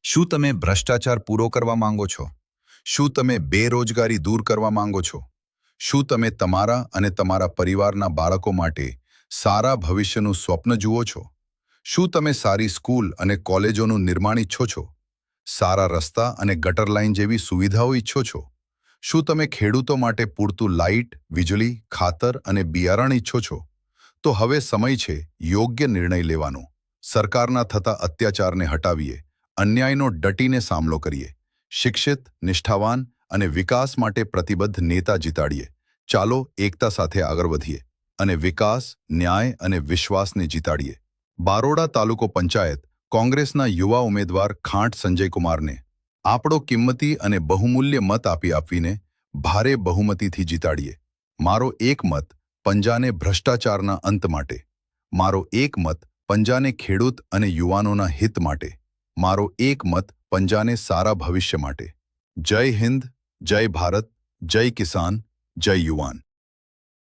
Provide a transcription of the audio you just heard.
શું તમે ભ્રષ્ટાચાર પૂરો કરવા માંગો છો? શું તમે બેરોજગારી દૂર કરવા માંગો છો? શું તમે તમારા અને તમારા પરિવારના બાળકો માટે સારા ભવિષ્યનું સ્વપ્ન જુઓ છો? શું તમે સારી સ્કૂલ અને કોલેજોનું નિર્માણ ઈચ્છો છો? સારા રસ્તા અને ગટર લાઇન જેવી સુવિધાઓ ઈચ્છો છો? શું તમે ખેડૂતો માટે પૂરતું લાઇટ, વીજળી, ખાતર અને બિયારણ ઈચ્છો છો? તો હવે સમય છે યોગ્ય નિર્ણય લેવાનો. સરકારના થતા અત્યાચારને હટાવીએ, અન્યાયનો ડટીને સામનો કરીએ, શિક્ષિત, નિષ્ઠાવાન અને વિકાસ માટે પ્રતિબદ્ધ નેતા જીતાડીએ. ચાલો એકતા સાથે આગળ વધીએ અને વિકાસ, ન્યાય અને વિશ્વાસને જીતાડીએ. બારોડા તાલુકો પંચાયત કોંગ્રેસના યુવા ઉમેદવાર ખાંટ સંજયકુમારને આપણો કિંમતી અને બહુમૂલ્ય મત આપીને ભારે બહુમતીથી જીતાડીએ. મારો એક મત પંજાને ભ્રષ્ટાચારના અંત માટે. મારો એક મત પંજાને ખેડૂત અને યુવાનોના હિત માટે. મારો એક મત પંજાને સારા ભવિષ્ય માટે. જય હિન્દ, જય ભારત, જય કિસાન, જય યુવાન.